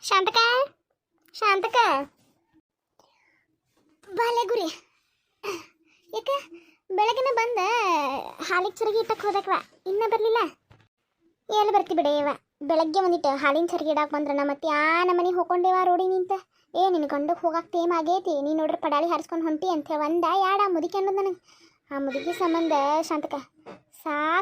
ಶಾಂತಕ ಶಾಂತಕ ಬಾಲೆ ಗುರಿ ಯಾಕೆ ಬೆಳಗಿನ ಬಂದ ಹಾಲಿಗೆ ಚರಗಿ ಇಟ್ಟಕ್ಕೆ ಹೋದಕ್ವ ಇನ್ನೂ ಬರಲಿಲ್ಲ. ಎಲ್ಲಿ ಬರ್ತಿ ಬಿಡೆಯವ, ಬೆಳಗ್ಗೆ ಒಂದಿಟ್ಟು ಹಾಲಿನ ಚರಗಿ ಇಡಕ್ಕೆ ಬಂದ್ರೆ ಮತ್ತೆ ಆ ನಮ್ಮನೆ ಹೋಗ್ಕೊಂಡೇವ ರೋಡಿ ನಿಂತ. ನಿನ್ನ ಗಂಡಕ್ಕೆ ಹೋಗಕ್ಕೆ ಟೇಮ್ ಆಗೈತಿ, ನೀನು ನೋಡ್ರಿ ಪಡಾಳಿ ಹಾರಿಸ್ಕೊಂಡು ಹೊಂಟಿ ಅಂತ ಒಂದ ಯಾಡ ಮುದುಕಿ ಅನ್ನೋದು ನನಗೆ. ಆ ಮುದುಕಿ ಸಂಬಂಧ ಶಾಂತಕ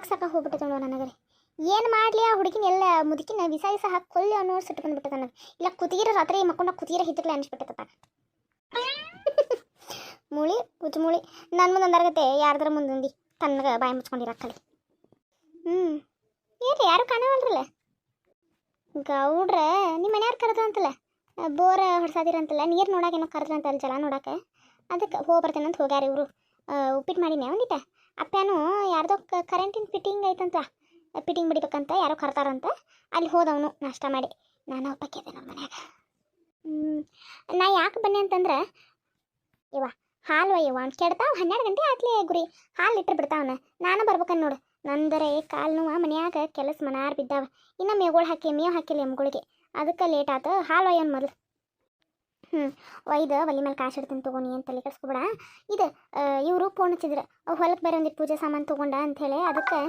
ಸಾಕ ಹೋಗ್ಬಿಟ್ಟೆ ನೋಡು ನನಗರಿ. ಏನು ಮಾಡಲಿ ಆ ಹುಡುಗಿನ ಎಲ್ಲ ಮುದುಕಿನ ವಿಸ ಹಾಕಿ ಕೊಲ್ಲಿ ಅನ್ನೋ ಸಿಟ್ಟು ಬಂದ್ಬಿಟ್ಟೆ ನನಗೆ. ಇಲ್ಲ ಕುತ್ತಿಗೆರ ರಾತ್ರಿ ಮಕ್ಕೊಂಡ ಕುತ್ತಿಗೆರ ಹಿತ್ತಕ್ಲೆ ಅನಿಸ್ಬಿಟ್ಟೆ ಮೂಳಿ ಹುಚ್ಚು ಮೂಳಿ. ನನ್ನ ಮುಂದೆ ಅಂದಾರಗತ್ತೆ ಯಾರ್ದಾರ ಮುಂದಂದು ತನ್ನಗೆ ಬಾಯಿ ಮುಚ್ಕೊಂಡಿರಕ್ಕಲಿ. ಏನ್ರಿ ಯಾರು ಕಾಣವಲ್ರಲ್ಲ. ಗೌಡ್ರ ನಿಮ್ಮ ಮನೆಯವ್ರು ಕರೆದ್ರಂತಲ್ಲ, ಬೋರ್ ಹೊಡ್ಸಾದಿರಂತಲ್ಲ, ನೀರು ನೋಡಾಕೇನೋ ಕರೆದ್ರಂತಲ್ಲ ಜಲ ನೋಡಕ್ಕೆ. ಅದಕ್ಕೆ ಹೋಗಿ ಬರ್ತೇನೆ ಅಂತ ಹೋಗ್ಯಾರ ಇವರು. ಉಪ್ಪಿಟ್ಟು ಮಾಡಿನೇ ಒಂದಿಟ. ಅಪ್ಪನೂ ಯಾರ್ದೋ ಕರೆಂಟಿನ ಫಿಟ್ಟಿಂಗ್ ಐತಂತ, ಫಿಟ್ಟಿಂಗ್ ಬಿಡಿಬೇಕಂತ ಯಾರೋ ಕರ್ತಾರಂತ. ಅಲ್ಲಿ ಹೋದವನು ನಾಷ್ಟ ಮಾಡಿ. ನಾನು ಒಪ್ಪಕ್ಕಿದ್ದೆ ನಮ್ಮ ಮನ್ಯಾಗ. ನಾ ಯಾಕೆ ಬನ್ನಿ ಅಂತಂದ್ರೆ ಇವ ಹಾಲು ಒಯ್ಯವ ಕೆಡ್ತಾವ 12 ಗಂಟೆ ಆತ್ಲಿ ಗುರಿ. ಹಾಲು ಇಟ್ಟರೆ ಬಿಡ್ತಾವನ. ನಾನು ಬರ್ಬೇಕನ್ ನೋಡು. ನಂದರೆ ಕಾಲು ನೋವು ಮನ್ಯಾಗ ಕೆಲಸ ಮನಾರ್ ಬಿದ್ದಾವ. ಇನ್ನು ಮೇವುಗಳು ಮೇವು ಹಾಕಿಲ್ಲ ಎಮ್ಗಳಿಗೆ. ಅದಕ್ಕೆ ಲೇಟ್ ಆತು. ಹಾಲು ಒಯ್ಯೋನ್ ಮೊದಲು. ಒಯ್ದು ಒಲಿ ಮೇಲೆ ಕಾಸು ಇಡ್ತೀನಿ ತೊಗೊಂಡು ಏನು ತಲೆ ಕೆಡಿಸ್ಕೊಬೇಡ. ಇದು ಇವರು ಫೋನ್ ಹಚ್ಚಿದ್ರು, ಹೊಲಕ್ಕೆ ಬೇರೆ ಒಂದಿಟ್ಟು ಪೂಜೆ ಸಾಮಾನು ತೊಗೊಂಡ ಅಂಥೇಳಿ. ಅದಕ್ಕೆ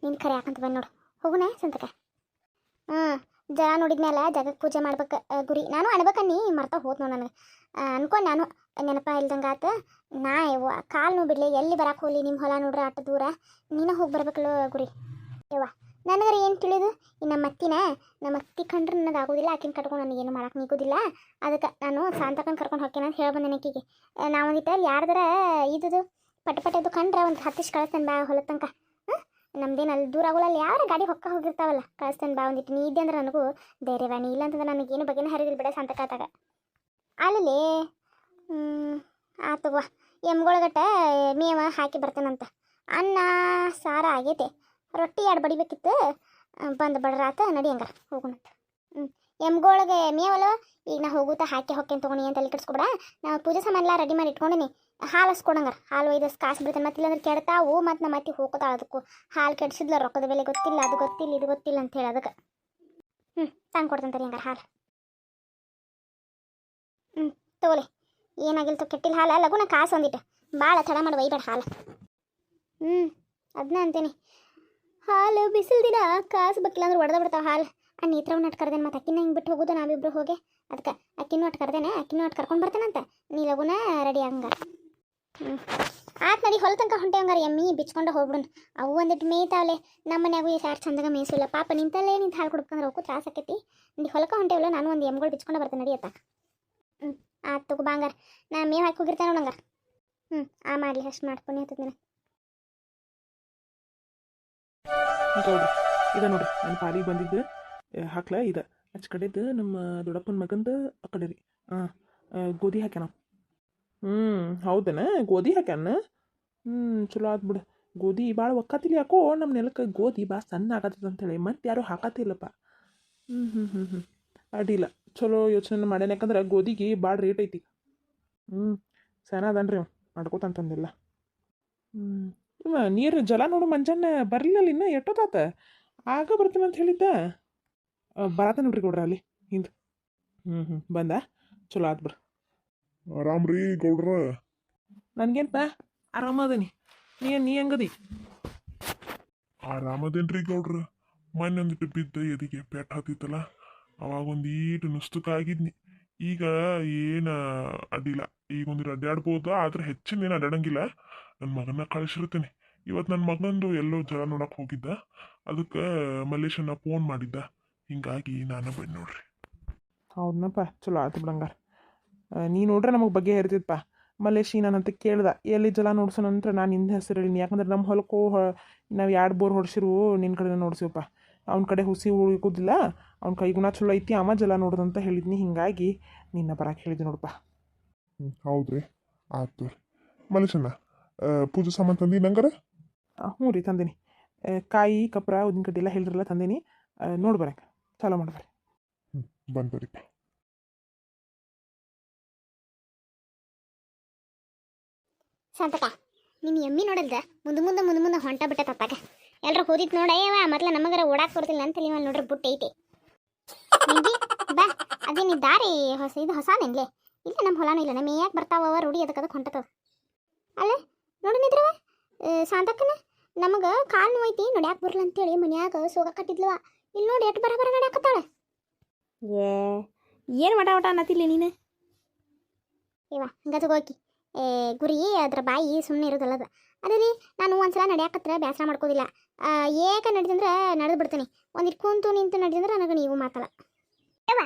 ನೀನು ಕರೆ ಹಾಕಂತ ಬಂದು ನೋಡು. ಹೋಗುಣ ಸಂತಕ. ಜಗ ನೋಡಿದ್ಮೇಲೆ ಜಗಕ್ಕೆ ಪೂಜೆ ಮಾಡ್ಬೇಕು ಗುರಿ. ನಾನು ಅನ್ಬೇಕನ್ನಿ ಮರ್ತಾ ಹೋದ್ ನೋಡು ನನಗೆ. ಅನ್ಕೊಂಡು ನಾನು ನೆನಪ ಇಲ್ದಂಗೆ ಆತು. ನಾ ಕಾಲು ನೋವು ಬಿಡಲಿ, ಎಲ್ಲಿ ಬರಕ್ಕೆ ಹೋಗಲಿ, ನಿಮ್ಮ ಹೊಲ ನೋಡ್ರಿ ಅಷ್ಟು ದೂರ. ನೀನು ಹೋಗಿ ಬರ್ಬೇಕಲ್ಲ ಗುರಿ. ಯವ್ವ ನನಗರ ಏನು ತಿಳಿದು ನಮ್ಮ ಅತ್ತಿ ಕಂಡ್ರೆ ನನಗೆ ಆಗೋದಿಲ್ಲ. ಆಕಿನ ಕಟ್ಕೊಂಡು ನನಗೇನು ಮಾಡಕ್ಕೆ ನಿಗೋದಿಲ್ಲ. ಅದಕ್ಕೆ ನಾನು ಶಾಂತಕನ ಕರ್ಕೊಂಡು ಹೋಗ್ತೇನೆ ಅಂತ ಹೇಳಿ ಬಂದೆ ಆಕಿಗೆ. ನಾವೊಂದಿಟ್ಟು ಅಲ್ಲಿ ಯಾರ್ದಾರ ಇದು ಪಟಪಟದ್ದು ಕಂಡ್ರೆ ಒಂದು 10 ಇಷ್ಟು ಕಳಿಸ್ತೇನೆ ಬಾ ಹೊಲ ತನಕ. ನಮ್ದೇನು ಅಲ್ಲಿ ದೂರ ಆಗೋಲ್ಲ. ಅಲ್ಲಿ ಯಾರ ಗಾಡಿ ಹೋಗಿರ್ತಾವಲ್ಲ ಕಳಿಸ್ತೇನೆ ಬಾ ಒಂದಿಟ್ಟು. ನೀ ಇದ್ದೆ ಅಂದ್ರೆ ನನಗೂ ಧೈರ್ಯವ. ನೀ ಇಲ್ಲಂತಂದ್ರೆ ನನಗೇನು ಬಗ್ಗೆನೇ ಹರಿದಿಲ್ಲ ಬಿಡ ಶಾಂತಕಾತಾಗ. ಅಲ್ಲಿ ಆತವ ಎಮ್ಗೊಳಗಟ್ಟ ಮೇವ ಹಾಕಿ ಬರ್ತೇನಂತ. ಅನ್ನ ಸಾರ ಆಗೈತೆ, ರೊಟ್ಟಿ 2 ಬಡಿಬೇಕಿತ್ತು. ಬಂದು ಬಡ್ರಾತ ನಡಿ ಹಂಗಾರ ಹೋಗೋಣಂತ. ಎಮ್ಗೊಳಗೆ ಮೇವಲ್ಲ ಈಗ ನಾ ಹೋಗುತ್ತಾ ಹಾಕಿ ಹೊಕ್ಕೇನು ತೊಗೊಂಡು ಏನು ತಲೆ ಕೆಡಿಸ್ಕೊಬೇಡ. ನಾವು ಪೂಜೆ ಸಾಮಾನೆಲ್ಲ ರೆಡಿ ಮಾಡಿ ಇಟ್ಕೊಂಡಿನಿ. ಹಾಲು ಹಸ್ಕೊಡಂಗಾರ. ಹಾಲು ಒಯ್ದು ಕಾಸು ಬಿಡ್ತೇನೆ. ಮತ್ತೆ ಇಲ್ಲಾಂದ್ರೆ ಕೆಡ್ತಾವು. ಮತ್ತು ನಮ್ಮ ಅತ್ತಿ ಹೋಗ್ತಾಳ. ಅದಕ್ಕೂ ಹಾಲು ಕೆಡಿಸಿದ್ಲ, ರೊಕ್ಕದ ಬೆಲೆ ಗೊತ್ತಿಲ್ಲ, ಅದು ಗೊತ್ತಿಲ್ಲ, ಇದು ಗೊತ್ತಿಲ್ಲ ಅಂತ ಹೇಳಿ ಅದಕ್ಕೆ ತಂದು ಕೊಡ್ತೇನೆ ಹಂಗಾರ ಹಾಲು. ತಗೋಲಿ ಏನಾಗಿಲ್ತು, ಕೆಟ್ಟಿಲ್ಲ ಹಾಲು. ಲಗುನ ಕಾಸು ಒಂದಿಟ್ಟು ಭಾಳ ತಡ ಮಾಡಿ ಒಯ್ಬೇಡ ಹಾಲು. ಅದನ್ನ ಅಂತೀನಿ. ಹಾಲು ಬಿಸಿಲು ದಿನ ಕಾಸು ಬಕ್ಕಿಲ್ಲ ಅಂದ್ರೆ ಒಡೆದ ಬಿಡ್ತಾವೆ ಹಾಲು. ಆ ನೇತ್ರವನ್ನ ಅಟ್ ಕರ್ದೇನೆ. ಮತ್ತು ಅಕ್ಕಿನ ಹಿಂಗೆ ಬಿಟ್ಟು ಹೋಗೋದು ನಾವಿಬ್ರು ಹೋಗಿ. ಅದಕ್ಕೆ ಅಕ್ಕಿನೂ ಅಟ್ ಕರ್ದೇನೆ, ಅಕ್ಕಿನೂ ಅಟ್ ಕರ್ಕೊಂಡು ಬರ್ತೇನಂತ. ನೀ ಲಗುನ ರೆಡಿ ಹಂಗಾರ. ಆತ್ ನಡಿ ಹೊಲ ತನಕ ಹೊಂಟೆ ಹಂಗಾರ. ಎಮ್ಮಿ ಬಿಚ್ಕೊಂಡು ಹೋಗ್ಬಿಡೋಣ. ಅವು ಒಂದಿಟ್ಟು ಮೇಯ್ತಾವಲೆ. ನಮ್ಮ ಮನ್ಯಾಗೂ ಯಾರು ಚಂದಾಗ ಮೇಯಿಸಿಲ್ಲ ಪಾಪ. ನಿಂತಲ್ಲೇ ನಿಂತು ಹಾಲು ಕೊಡ್ಬೇಕಂದ್ರೆ ಅವಕ್ಕೂ ತ್ರಾಸ ಆಕೈತಿ. ನೀ ಹೊಲಕ್ಕೆ ಹೊಂಟೇವಲ್ಲ, ನಾನು ಒಂದು ಎಮ್ಗಳು ಬಿಚ್ಕೊಂಡು ಬರ್ತೇನೆ ನಡಿಯತ್ತ. ಆತು ತಗೋ ಬಾಂಗಾರ. ನಾ ಮೇವು ಹಾಕಿ ಹೋಗಿರ್ತೇನೆ ನೋಡಂಗಾರ. ಮಾಡಲಿ ಅಷ್ಟು ಮಾಡ್ಕೊಂಡು ಹೇಳ್ತದೆ ನನಗೆ. ಗೌಡ್ರಿ ಇದ ನೋಡ್ರಿ ನನ್ನ ಪಾಲಿಗೆ ಬಂದಿದ್ದು ಹಾಕ್ಲ ಇದು ಅಚ್ಚ ಕಡೆದು ನಮ್ಮ ದೊಡ್ಡಪ್ಪನ ಮಗಂದು ಆ ಕಡೆ ರೀ. ಗೋಧಿ ಹಾಕ್ಯಾನ. ಹೌದನ ಗೋಧಿ ಹಾಕ್ಯಾನ. ಚಲೋ ಆತ್ ಬಿಡು. ಗೋಧಿ ಭಾಳ ಒಕ್ಕಾತಿಲ್ಲ ಯಾಕೋ ನಮ್ಮ ನೆಲಕ್ಕೆ. ಗೋಧಿ ಭಾಳ ಸಣ್ಣ ಆಗತ್ತದ ಅಂತೇಳಿ ಮತ್ತೆ ಯಾರೂ ಹಾಕತ್ತಿಲ್ಲಪ್ಪ. ಅಡ್ಡಿಲ್ಲ, ಚಲೋ ಯೋಚನೆ ಮಾಡ್ಯಾನ. ಯಾಕಂದ್ರೆ ಗೋಧಿಗೆ ಭಾಳ ರೇಟ್ ಐತಿ. ಸಣ್ಣ ಅದನ್ರಿ ಮಾಡ್ಕೋತಂತಂದಿಲ್ಲ. ಇವ ನೀರು ಜಲ ನೋಡು ಮಂಜಾನ ಬರಲಿಲ್ಲ. ಇನ್ನು ಎಷ್ಟೊತ್ತಾತ ಆಗ ಬರ್ತೀನಿ ಅಂತ ಹೇಳಿದ್ದ. ಬರತ್ತ ನೋಡ್ರಿ ಗೌಡ್ರ ಅಲ್ಲಿ ಹಿಂದೆ. ಬಂದ ಚಲೋ ಆತ್ ಬಿಡ್ರಿ. ಆರಾಮ್ರಿ ಗೌಡ್ರ? ನನ್ಗೇನಪ್ಪ ಆರಾಮದನಿ. ನೀ ಹೆಂಗದಿ? ಆರಾಮದೇನ್ರಿ ಗೌಡ್ರ. ಮೊನ್ನೆ ಒಂದಿಟ್ಟು ಬಿದ್ದ ಎದಿಗೆ ಪೆಟ್ಟು ಹತ್ತಿತ್ತಲ್ಲ, ಅವಾಗ ಒಂದೀಟು ನುಸ್ತಕ ಆಗಿದ್ನಿ. ಈಗ ಏನು ಅಡ್ಡಿಲ್ಲ. ಈಗ ಒಂದಿಟ್ಟು ಅಡ್ಡಾಡ್ಬೋದು, ಆದ್ರೆ ಹೆಚ್ಚಿನ ಏನು ಅಡ್ಡಾಡಂಗಿಲ್ಲ. ನನ್ನ ಮಗನ ಕಳಿಸಿರ್ತೀನಿ. ಇವತ್ತು ನನ್ನ ಮಗನಂದು ಎಲ್ಲೋ ಜಲ ನೋಡಕ್ಕೆ ಹೋಗಿದ್ದ. ಅದಕ್ಕೆ ಮಲ್ಲೇಶನ್ನ ಫೋನ್ ಮಾಡಿದ್ದ. ಹಿಂಗಾಗಿ ನಾನು ಬಂದು ನೋಡ್ರಿ. ಹೌದನಪ್ಪ, ಚಲೋ ಆಯ್ತು ಬಿಡಂಗಾರ. ನೀ ನೋಡ್ರೆ ನಮಗೆ ಬಗ್ಗೆ ಇರ್ತಿತ್ತಪ್ಪ. ಮಲ್ಲೇಶಿ ನಾನಂತ ಕೇಳ್ದೆ ಎಲ್ಲಿ ಜಲ ನೋಡ್ಸೋಣಂದ್ರೆ ನಾನು ನಿಂದ ಹೆಸರು ಹೇಳಿನಿ. ಯಾಕಂದ್ರೆ ನಮ್ಮ ಹೊಲಕ್ಕೂ ನಾವು 2 ಬೋರ್ ಹೊಡ್ಸಿರು, ನಿನ್ನ ಕಡೆ ನೋಡ್ಸಿವಪ್ಪ. ಅವ್ನ ಕಡೆ ಹುಸಿ ಉಳಿಕೋದಿಲ್ಲ, ಅವ್ನ ಕೈಗುಣ ಚಲೋ ಐತಿ, ಅಮ್ಮ ಜಲ ನೋಡ್ದಂತ ಹೇಳಿದ್ನಿ. ಹಿಂಗಾಗಿ ನಿನ್ನ ಬರಕ್ಕೆ ಹೇಳಿದ್ದೆ ನೋಡಪ್ಪ. ಹೌದ್ರಿ, ಆಯ್ತು ರೀ. ಮಲ್ಲೇಶಣ್ಣ ಪೂಜೆ ಸಾಮಾನು ತಂದಿ ನಂಗಾರ? ಹ್ಞೂ ರೀ ತಂದೀನಿ. ಕಾಯಿ ಕಪ್ರ ಉದ್ದಿನ ಕಡ್ಡಿ ಎಲ್ಲ ಹೇಳಿದ್ರಲ್ಲ ತಂದೀನಿ. ನೋಡಿ ಬರಕ್ಕೆ ಚಾಲೋ ಮಾಡ್ಬಾರಿ. ಬಂದ್ರಿಪ್ಪ. ಶಾಂತಕ ನಿಮ್ಮ ಎಮ್ಮಿ ನೋಡಿಲ್ದ ಮುಂದೆ ಹೊಂಟ ಬಿಟ್ಟ ತಪ್ಪಾಗ. ಎಲ್ಲರೂ ಹೋದಿತ್ತು ನೋಡಯ್ಯವ. ಮೊದ್ಲು ನಮಗರ ಓಡಾಕ್ ಬರ್ತಿಲ್ಲ ಅಂತ ನೀವು ನೋಡ್ರಿ ಬುಟ್ಟ ಐತಿ. ಬಾ ಅದು ಅದೇನು ದಾರಿ ಇದು ಹೊಸಾನೇನ್ಲೆ ಇಲ್ಲ ನಮ್ಮ ಹೊಲಾನು ಇಲ್ಲ ನಮ್ಮ ಯಾಕೆ ಬರ್ತಾವ ರೂಢಿ ಅದಕ್ಕೆ ಹೊಂಟತವ ಅಲ್ಲ ನೋಡಿ ನಿದ್ರವ ಶಾಂತಕ್ಕನ ನಮಗೆ ಕಾಲು ನೋಯ್ತಿ ನಡ್ಯಾಕೆ ಬರಲ್ಲ ಅಂತೇಳಿ ಮನ್ಯಾಗ ಸೋಗ ಕಟ್ಟಿದ್ಲವ ಇಲ್ಲಿ ನೋಡಿ ಎಷ್ಟು ಬರ ನಡ್ಯಾಕತ್ತಾಳೆ ಏ ಏನು ಮಟ ಮಟ ಅನ್ನತಿಲ್ಲ ನೀನು ಇವ ಹಂಗ ತಗೋಕಿ ಗುರಿ ಅದ್ರ ಬಾಯಿ ಸುಮ್ಮನೆ ಇರೋದಲ್ಲದ ಅದೇ ರೀ ನಾನು ಒಂದ್ಸಲ ನಡ್ಯಾಕತ್ರ ಬೇಸರ ಮಾಡ್ಕೋದಿಲ್ಲ ಏಕ ನಡೆದಂದ್ರೆ ನಡೆದು ಬಿಡ್ತೀನಿ ಒಂದಿಟ್ಟು ಕುಂತು ನಿಂತು ನಡೆದಂದ್ರೆ ನನಗೆ ನೀವು ಮಾತಲ್ಲ ಯವ್ವ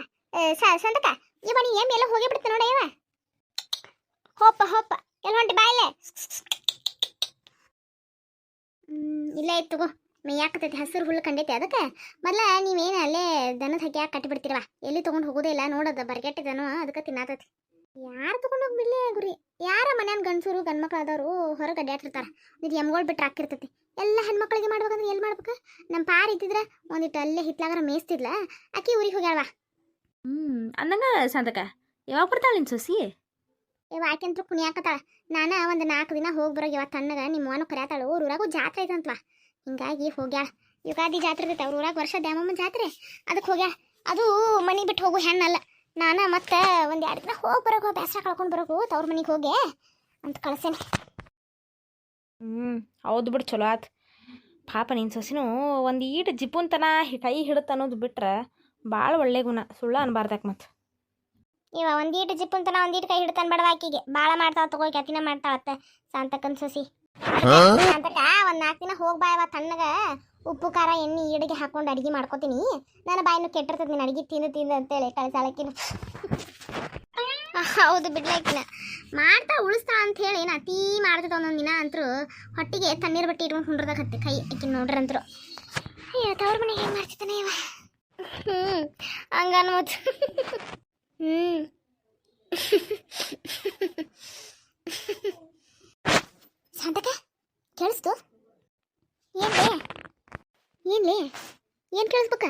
ಸಂತಕ ಇವ ನೀ ಎಲ್ಲ ಹೋಗಿ ಬಿಡ್ತ ನೋಡ ಇವ ಹೋಪ ಎಲ್ಲ ಹೊಂಟಿ ಬಾಯಿಲೆ ಇಲ್ಲೇ ಇತ್ತು ತಗೋ ಮೇಯಾಕತೈತಿ ಹಸಿರು ಹುಲ್ಲು ಕಂಡೈತಿ ಅದಕ್ಕೆ ಮೊದಲ ನೀವೇನು ಅಲ್ಲೇ ದನದ ಹಾಕಿ ಕಟ್ಟಿಬಿಡ್ತೀರವ ಎಲ್ಲಿ ತೊಗೊಂಡು ಹೋಗೋದೇ ಇಲ್ಲ ನೋಡೋದು ಬರ್ಗೆಟ್ಟಿದನು ಅದಕ್ಕೆ ತಿನ್ನತೈತಿ ಯಾರು ತೊಗೊಂಡು ಹೋಗ್ಬಿಡ್ಲಿ ಗುರಿ ಯಾರ ಮನ್ಯಾನ ಗಂಡಸರು ಗಂಡ್ಮಕ್ಳು ಆದವರು ಹೊರಗೆ ಅಡ್ಡಾಡ್ತಿರ್ತಾರೆ ಇದು ಎಮ್ಗಳು ಬಿಟ್ರೆ ಹಾಕಿರ್ತೈತಿ ಎಲ್ಲ ಹೆಣ್ಮಕ್ಳಿಗೆ ಮಾಡ್ಬೇಕಂದ್ರೆ ಎಲ್ಲಿ ಮಾಡ್ಬೇಕು ನಮ್ಮ ಪಾರ ಇದ್ದಿದ್ರೆ ಒಂದಿಟ್ಟು ಅಲ್ಲೇ ಹಿತ್ಲಾಗರ ಮೇಯಿಸ್ತಿದ್ಲ ಆಕಿ ಊರಿಗೆ ಹೋಗ್ಯಾಳವ ಅಂದಂಗ ಸಂತಕ ಯಾವಾಗ ಬರ್ತಾಳೆ ನಿನ್ ಸೊಸಿ ಇವ ಆಕೆಂತ್ರು ಕುಣಿಯಾಕತ್ತಾಳ ನಾನು ಒಂದು 4 ದಿನ ಹೋಗಿ ಬರೋಗಿ ಇವತ್ತು ತಣ್ಣಗೆ ನಿಮ್ಮ ಅವನು ಕರ್ಯಾತಾಳು ಊರಾಗೂ ಜಾತ್ರೆ ಐತಂತವ ಹಿಂಗಾಗಿ ಹೋಗ್ಯಾಳ ಯುಗಾದಿ ಜಾತ್ರೆ ಇರ್ತೈತೆ ಅವ್ರ ಊರಾಗ ವರ್ಷ ದ್ಯಾಮಮ್ಮನ ಜಾತ್ರೆ ಅದಕ್ಕೆ ಹೋಗ್ಯಾಳ ಅದು ಮನೆ ಬಿಟ್ಟು ಹೋಗು ಹೆಣ್ಣಲ್ಲ ನಾನು ಮತ್ತೆ ಒಂದು 2 ದಿನ ಹೋಗಿ ಬರೋಕು ಬೇಸರ ಕಳ್ಕೊಂಡು ಬರೋಕು ತವ್ರ ಮನೆಗೆ ಹೋಗಿ ಅಂತ ಕಳ್ಸೇನೆ ಹೌದು ಬಿಡು ಚಲೋ ಆತು ಪಾಪ ನಿನ್ನ ಸೊಸಿನೂ ಒಂದು ಈಟು ಜಿಪುನ್ತನ ಕೈ ಹಿಡುತ್ತ ಅನ್ನೋದು ಬಿಟ್ರೆ ಭಾಳ ಒಳ್ಳೆ ಗುಣ ಸುಳ್ಳು ಅನ್ಬಾರ್ದಾಕ ಮತ್ತು ಇವ ಒಂದೀಟು ಜಿಪ್ಪುಂತನ ಒಂದೀಟು ಕೈ ಹಿಡ್ತಾನೆ ಬಡವ ಆಕಿಗೆ ಭಾಳ ಮಾಡ್ತಾವ ತಗೋಗಿ ಅತಿನ ಮಾಡ್ತಾವತ್ತೆ ಶಾಂತಕ್ಕನ ಸೊಸಿ ಶಾಂತಕ ಒಂದು 4 ದಿನ ಹೋಗಿ ಬಾಯವ ತಣ್ಣಗ ಉಪ್ಪು ಖಾರ ಎಣ್ಣೆ ಈಡಿಗೆ ಹಾಕೊಂಡು ಅಡುಗೆ ಮಾಡ್ಕೋತೀನಿ ನನ್ನ ಬಾಯಿನೂ ಕೆಟ್ಟಿರ್ತದೆ ನೀನು ಅಡುಗೆ ತಿಂದು ಅಂತೇಳಿ ಕಳಿಸಾಳಕ್ಕಿನ ಹೌದು ಬಿಡ್ಲಾಕಿನ ಮಾಡ್ತಾ ಉಳಿಸ್ತಾ ಅಂತ ಹೇಳಿ ಏನು ಅತೀ ಮಾಡ್ತದ ಒಂದೊಂದು ದಿನ ಅಂತರೂ ಹೊಟ್ಟಿಗೆ ತಣ್ಣೀರು ಬಟ್ಟೆ ಇಟ್ಕೊಂಡು ಹುಂಡ್ರದಾಗತ್ತೆ ಕೈ ಆಕಿನ ನೋಡ್ರಂತರು ಅಯ್ಯೋ ತವ್ರ ಮನೆಗೆ ಏನು ಮಾಡ್ತಿದ್ದಾನೆ ಇವ ಹಂಗನ್ಬೋದು ಶಾಂತಕ ಕೇಳಿಸ್ತು ಏನ್ಲೇ ಏನು ಕೇಳಿಸ್ಬೇಕ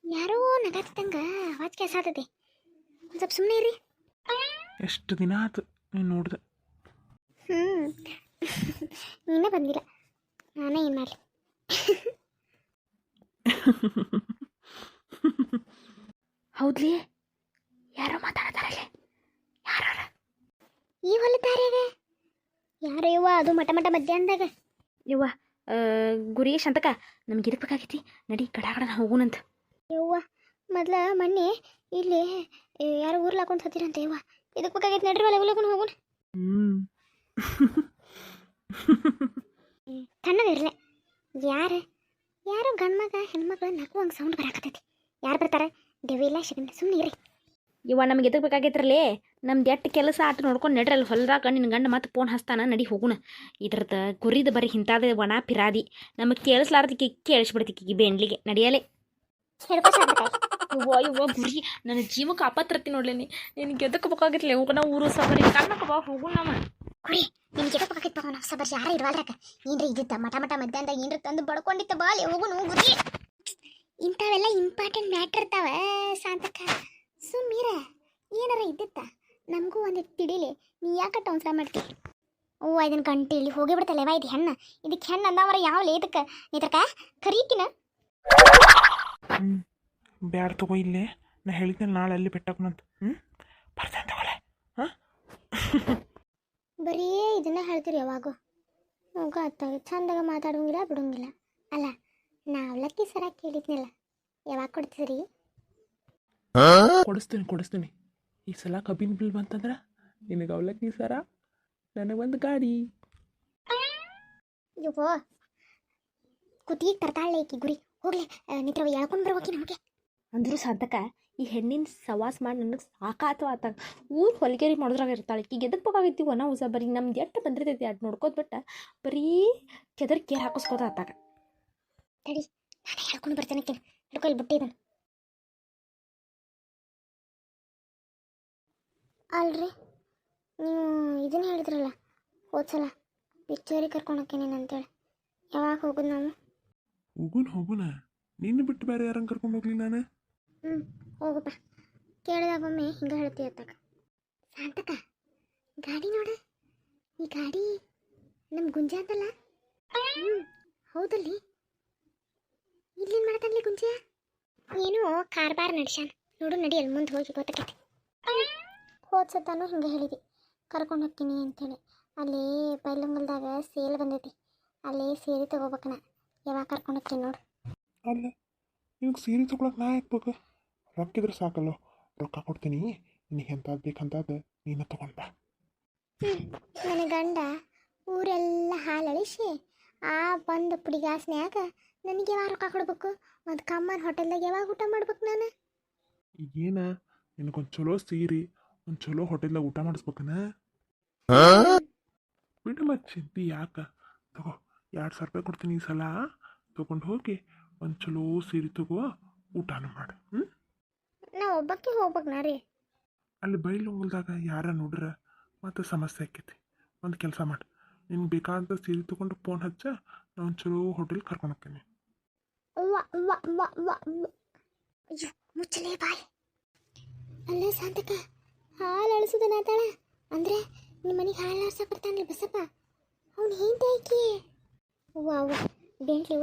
ಯಾರೋ ನಗಾತಿದ್ದಂಗ ಅವಾಜ್ ಕೇಳ್ಸಾತೈತಿ ಒಂದು ಸ್ವಲ್ಪ ಸುಮ್ಮನೆ ಇರಿ ಎಷ್ಟು ದಿನ ಆತು ನೀನು ನೋಡ್ದೆ ನೀನೇ ಬಂದಿಲ್ಲ ನಾನೇ ಏನು ಮಾಡಲಿ ಹೌದ್ಲಿ ಯಾರೋ ಮಾತಾಡ್ತಾರಲ್ಲೇ ಯಾರ ಈ ಹೊಲದಾರ್ಯಾಗ ಯಾರೋ ಇವ ಅದು ಮಟ ಮಧ್ಯಾಹ್ನದಾಗ ಯವ್ವ ಗುರಿ ಶಾಂತಕ ನಮ್ಗೆ ಇದಕ್ಕೆ ಬೇಕಾಗೈತಿ ನಡಿ ಗಡ ಹೋಗುನಂತ ಯವ್ವ ಮೊದ್ಲ ಮೊನ್ನೆ ಇಲ್ಲಿ ಯಾರೋ ಊರ್ಲ ಹಾಕೊಂಡು ಸತ್ತಿರಂತೆ ಯವ್ವ ಇದಕ್ಕೆ ಬೇಕಾಗೈತಿ ನಡ್ರಿ ಒಳಗೆ ಹೋಗೋಣ ತಣ್ಣಗಿರ್ಲೆ ಯಾರೋ ಗಂಡ್ಮಗ ಹೆಣ್ಮಕ್ಳು ನಗುವಂಗೆ ಸೌಂಡ್ ಬರಾಕತ್ತೈತಿ ಯಾರು ಬರ್ತಾರೆ ಡೆವಿಲ್ಲ ಶಿಗಂಡ ಸುಮ್ಮನೆ ಇರಿ ಇವ ನಮ್ಗೆ ಎದಕ್ಕೆ ಬೇಕಾಗೈತ್ರಲ್ಲೇ ನಮ್ದು ಎಟ್ಟು ಕೆಲಸ ಆಟ ನೋಡ್ಕೊಂಡು ನಡ್ರಿ ಅಲ್ಲಿ ಹೊಲದಾಗ ನಿನ್ನ ಗಂಡ ಮತ್ತೆ ಫೋನ್ ಹಚ್ತಾನ ನಡಿ ಹೋಗುಣ ಇದ್ರದ್ದು ಗುರಿದು ಬರೀ ಇಂಥದ್ದು ಒಣ ಪಿರಾದಿ ನಮಗೆ ಕೇಳಿಸ್ಲಾರ್ದಕ್ಕೆ ಕೇಳಿಸ್ಬಿಡ್ತಿಕ್ಕಿ ಬೆಂಡ್ಲಿಗೆ ನಡಿಯಲೇ ಇವ ಗುರಿ ನನ್ನ ಜೀವಕ್ಕೆ ಆಪತ್ರತಿ ನೋಡ್ಲೇನಿ ನಿನಗೆ ಎದಕ್ಕೆ ಬೇಕಾಗಿತ್ತಲೇ ಹೋಗೋಣ ಊರು ಸಬರಿ ಕಣ್ಣಕ್ಕೆ ಬಾ ಹೋಗು ನಮ್ಮ ಕುರಿ ನಿಮ್ಗೆ ಎದಕ್ಕೆ ಬೇಕಾಗಿತ್ತು ನಾವು ಸಬರ್ ಯಾರು ಇರುವಲ್ರಾಕ ಏನ್ರಿ ಇದ್ದಿತ್ತ ಮಠ ಮಧ್ಯಾಹ್ನದಾಗ ಏನ್ರ ತಂದು ಬಡ್ಕೊಂಡಿತ್ತ ಬಾಲಿ ಹೋಗುನು ಗುರಿ ಇಂಥವೆಲ್ಲ ಇಂಪಾರ್ಟೆಂಟ್ ಮ್ಯಾಟ್ರ್ ಇರ್ತಾವ ಶಾಂತಕ್ಕ ಸುಮ್ಮೀರ ಏನಾರ ಇದ್ದಿತ್ತ ನಮಗೂ ಒಂದಿಟ್ಟು ತಿಡಿಲಿ ನೀ ಯಾಕೆ ಟೌನ್ಸ್ರ ಮಾಡ್ತೀವಿ ಇದನ್ನ ಗಂಟೆ ಇಲ್ಲಿ ಹೋಗಿ ಬಿಡ್ತಲ್ಲೇವ ಇದು ಹೆಣ್ಣು ಇದಕ್ಕೆ ಹೆಣ್ಣು ಅಂದವರ ಯಾವ ಲೇದಕ್ಕೆ ನಿತ್ರಕ ಕರೀಕಿನ ಬ್ಯಾಡ ತಗೋ ಇಲ್ಲೇ ನಾ ಹೇಳಿದ್ನಲ್ಲ ನಾಳೆ ಅಲ್ಲಿ ಬೆಟ್ಟಕ್ಕನಂತ ಬರ್ತೇನೆ ತಗೋಲೆ ಹಾಂ ಬರೀ ಇದನ್ನ ಹೇಳ್ತೀರಿ ಯಾವಾಗೂ ಹೋಗ ಚಂದಾಗ ಮಾತಾಡೋಂಗಿಲ್ಲ ಬಿಡೋಂಗಿಲ್ಲ ಅಲ್ಲ ನಾ ಅವಲಕ್ಕಿ ಸರ ಕೇಳಿದ್ನಲ್ಲ ಯಾವಾಗ ಕೊಡ್ತೀರಿ ಕೊಡಿಸ್ತೀನಿ ಈ ಸಲ ಕಬ್ಬಿನ ಬಿಲ್ ಬಂತಂದ್ರೆ ನಿನಗೆ ಅವಲಕ್ಕಿ ಸರ ನನಗೊಂದು ಗಾಡಿ ಇವು ಕುತ್ತಿಗೆ ತರ್ತಾಳೆ ಈಕಿ ಗುರಿ ಹೋಗ್ಲಿ ನಿತ್ರವ ಹೇಳ್ಕೊಂಡು ಬರ್ಬೇಕಿ ನಮಗೆ ಅಂದರೂ ಸಾಧಕ ಈ ಹೆಣ್ಣಿನ ಸವಾಸ ಮಾಡಿ ನನಗೆ ಸಾಕಾತು ಆತಾಗ ಊರು ಹೊಲಿಗೆರಿ ಮಾಡೋದ್ರಾಗ ಇರ್ತಾಳೆ ಈಗ ಎದಕ್ಕೆ ಬೇಕಾಗೈತಿ ಒಣ ಹೊಸ ಬರೀ ನಮ್ದು ಎಷ್ಟು ಬಂದಿರ್ತೈತಿ ಅದು ನೋಡ್ಕೋತ ಬಿಟ್ಟ ಬರೀ ಕೆದರ್ ಕೇರ್ ಹಾಕಿಸ್ಕೋತ ಆತಾಗ ತಡಿ ನಾನು ಹೇಳ್ಕೊಂಡು ಬರ್ತೇನೆ ಹಿಡ್ಕೊಳ್ಳಿ ಬಿಟ್ಟಿದ್ದಾನೆ ಅಲ್ರಿ ನೀವು ಇದನ್ನ ಹೇಳಿದ್ರಲ್ಲ ಹೋದ್ಸಲ ಪಿಕ್ಚರಿಗೆ ಕರ್ಕೊಂಡು ಹೋಗ್ತೀನಿ ಅಂತೇಳಿ ಯಾವಾಗ ಹೋಗೋದು ನಾವು ಹೋಗುಣ ನಿನ್ನ ಬಿಟ್ಟು ಬೇರೆ ಯಾರಂಗೆ ಕರ್ಕೊಂಡು ಹೋಗ್ಲಿ ನಾನು ಹೋಗಪ್ಪ ಕೇಳಿದಾಗೊಮ್ಮೆ ಹಿಂಗೆ ಹೇಳ್ತೀವಿ ಅತ್ತಾಗ ಶಾಂತಕ ಗಾಡಿ ನೋಡ ಈ ಗಾಡಿ ನಮ್ಮ ಗುಂಜ ಅಂತಲ್ಲ ಹೌದಲ್ಲಿ ಇಲ್ಲೇನು ಮಾಡ್ತಾನಲ್ಲಿ ಗುಂಜ ಏನೋ ಕಾರ್ಬಾರ್ ನಡ್ಸ್ಯಾನ ನೋಡು ನಡಿ ಅಲ್ಲಿ ಮುಂದೆ ಹೋಗಿ ಗೊತ್ತಾಕೈತಿ. ಹೋದ್ಸತ್ತಾನು ಹಿಂಗೆ ಹೇಳಿದಿ ಕರ್ಕೊಂಡು ಹೋಗ್ತೀನಿ ಅಂತೇಳಿ. ಅಲ್ಲಿ ಬೈಲಂಗಲ್ದಾಗ ಸೇಲ್ ಬಂದೈತಿ, ಅಲ್ಲಿ ಸೀರೆ ತೊಗೋಬೇಕನ. ಯಾವಾಗ ಕರ್ಕೊಂಡು ಹೋಗ್ತೀನಿ ನೋಡು. ಅಲ್ಲ ನಿನಗೆ ಸೀರೆ ತೊಗೊಳಕ್ಕೆ ನಾ ಯಾಕೆ ಬೇಕು? ರೊಕ್ಕ ಇದ್ರೆ ಸಾಕಲ್ಲ, ರೊಕ್ಕ ಕೊಡ್ತೀನಿ, ನಿನಗೆ ಎಂಥದ್ದು ಬೇಕಂತದ್ದು ನೀನು ತೊಗೊಂಡು ಬಾ. ನನ್ನ ಗಂಡ ಊರೆಲ್ಲ ಹಾಲು ಅಳಿಸಿ ಆ ಬಂದು ಪುಡಿಗಾಸ್ನ್ಯಾಗ ನನಗೆ ಯಾವಾಗ ರೊಕ್ಕ ಕೊಡ್ಬೇಕು? ಒಂದು ಕಮ್ಮನ ಹೋಟೆಲ್ದಾಗ ಯಾವಾಗ ಊಟ ಮಾಡ್ಬೇಕು ನಾನು? ಈಗೇನ ನಿನಗೊಂದು ಚಲೋ ಸೀರೆ, ಒಂದು ಚಲೋ ಹೋಟೆಲ್ದಾಗ ಊಟ ಮಾಡಿಸ್ಬೇಕನ? ಬಿಡು ಮತ್ತೆ ಚಿಂತೆ ಯಾಕೆ? ತಗೋ 2,000 ರೂಪಾಯಿ ಕೊಡ್ತೀನಿ ಈ ಸಲ, ತೊಗೊಂಡು ಹೋಗಿ ಒಂದು ಚಲೋ ಸೀರೆ ತಗೋ, ಊಟನೂ ಮಾಡು. ನಾ ಒಬ್ಬಕ್ಕೆ ಹೋಗ್ಬೇಕು ರೀ. ಅಲ್ಲಿ ಬೈಲೊಂಗಲ್ದಾಗ ಯಾರ ನೋಡ್ರೆ ಮತ್ತೆ ಸಮಸ್ಯೆ ಆಕೈತಿ. ಒಂದು ಕೆಲಸ ಮಾಡಿ, ನಿನ್ಗೆ ಬೇಕಾದಂಥ ಸೀರೆ ತೊಗೊಂಡು ಫೋನ್ ಹಚ್ಚ, ನಾ ಒಂದು ಚಲೋ ಹೋಟೆಲ್ ಕರ್ಕೊಂಡು ಹೋಗ್ತೀನಿ. ಅವ್ವ ಅವ್ವ ಅವ್ವ ಅವ್ವ ಅವ್ವ. ಅಯ್ಯೋ ಮುಚ್ಚಲೇ ಬಾಯ್. ಅಲ್ಲೇ ಸಾಂತಕ ಹಾಲು ಅಳಿಸೋದು ನಾತಾಳ ಅಂದರೆ ನಿಮ್ಮ ಮನೆಗೆ ಹಾಲು ಆರ್ಸಕ್ಕೆ ಬರ್ತಾನಲ್ಲ ಬಸಪ್ಪ, ಅವ್ನು ಹಿಂದೆ ಆಕಿ. ಅವ್ವ ಅವ್ವ ಬೆಂಟ್ಲಿ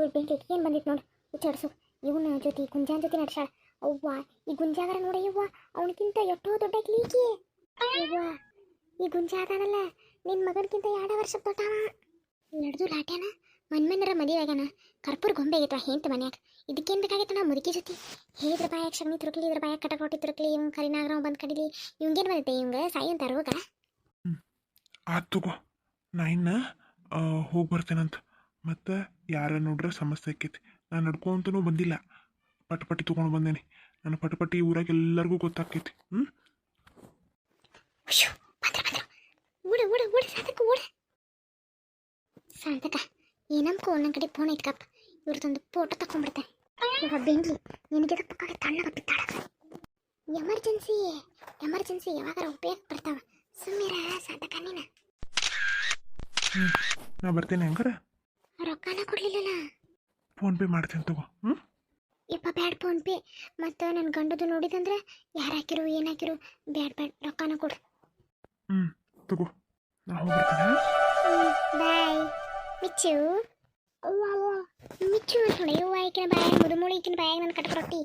ಏನು ಬಂದಿತ್ತು ನೋಡಿ ಹುಚ್ಚಾಡ್ಸು. ಇವನ ಜೊತೆ ಗುಂಜಾನ್ ಜೊತೆ ನಡ್ಸಾಳ. ಅವ್ವ ಈ ಗುಂಜಾಗರ ನೋಡಿ ಅವ್ವ, ಅವನಕ್ಕಿಂತ ಎಷ್ಟೋ ದೊಡ್ಡ ಆಕಿ. ಅವ್ವ ಈ ಗುಂಜ ಅದಾನಲ್ಲ ನಿನ್ನ ಮಗನಕ್ಕಿಂತ 2 ವರ್ಷ ದೊಡ್ಡವ. ನಡೆದು ಲಾಟ್ಯಾನ ಮನ್ಮನ್ನರ ಮದುವೆ ಆಗ್ಯಾನ, ಕರ್ಪೂರ ಗೊಂಬೆ ಆಗೈತವ ಹೆಂತ ಮನ್ಯಾಗ. ಇದಕ್ಕೇನು ಬೇಕಾಗೈತೆ ನಾ ಮುದುಕಿ ಜೊತೆ? ಹೇಳಿದ್ರ ಬಾಯಾಗ ಸಗಣಿ ತುರುಕ್ಲಿ, ಇದ್ರ ಬಾಯಾಗ ಕಟಕ್ ರೊಟ್ಟಿ ತುರುಕ್ಲಿ, ಇವ್ನು ಕರಿನಾಗ್ರವ ಬಂದು ಕಡಿಲಿ, ಇವಂಗೇನು ಬಂದೈತೆ ಇವಂಗ ಸಾಯಿ ಅಂತ ರೋಗ. ಆತು ತಗೋ, ನಾ ಇನ್ನು ಹೋಗಿ ಬರ್ತೇನಂತ. ಮತ್ತು ಯಾರ ನೋಡ್ರೆ ಸಮಸ್ಯೆ ಆಕೈತಿ. ನಾನು ನಡ್ಕೊಂತನೂ ಬಂದಿಲ್ಲ, ಪಟ್ಟಿ ತೊಗೊಂಡು ಬಂದೇನಿ. ನಾನು ಪಟ್ಟಿ ಊರಾಗ ಎಲ್ಲರಿಗೂ ಗೊತ್ತಾಕೈತಿ. ಅಯ್ಯೋ ಓಡ ಸಾಧಕ ಓಡ. ಸಾಧಕ ಏನಮ್ಕೋ ನನ್ನ ಕಡೆ ಫೋನ್ ಐತ್ಕಪ್ಪ, ಇವ್ರದೊಂದು ಫೋಟೋ ತಗೊಂಡ್ಬಿಡ್ತೇನೆ. ಇವಾಗ ಬೆಂಗ್ಲಿ ನಿನಗೆ ಪಕ್ಕ ತಣ್ಣಗ ಬಿತ್ತಾಳ. ಎಮರ್ಜೆನ್ಸಿ ಯಾವಾಗಾರ ಉಪಯೋಗ ಬರ್ತಾವ. ಸುಮ್ಮೀರ ಸಾಧಕ ನೀನು. ನಾ ಬರ್ತೇನೆ ಹಂಗಾರ. ರೊಕ್ಕನ ಕೊಡ್ಲಿಲ್ಲಲ್ಲ. ಫೋನ್ ಪೇ ಮಾಡ್ತೇನೆ ತಗೋ. ಯಪ್ಪ ಬ್ಯಾಡ್ ಫೋನ್ ಪೇ. ಮತ್ತು ನನ್ನ ಗಂಡದು ನೋಡಿದಂದ್ರೆ ಯಾರು ಹಾಕಿರು ಏನು ಹಾಕಿರು, ಬ್ಯಾಡ್ ರೊಕ್ಕನ ಕೊಡು. ತಗೋ, ನಾ ಹೋಗ್ಬರ್ತೇನೆ. ಬಾಯ್ ಮಿಚ್ಚು. ಅವ್ವ ಮಿಚ್ಚು ಅಂತ ನೋಡಿ. ಅವ್ವ ಈಕಿನ ಬಾಯಾಗ ಮುದುಮೂಳಿ, ಈಕಿನ ಬಾಯಾಗ ನನ್ನ ಕಟಕ್ ರೊಟ್ಟಿ.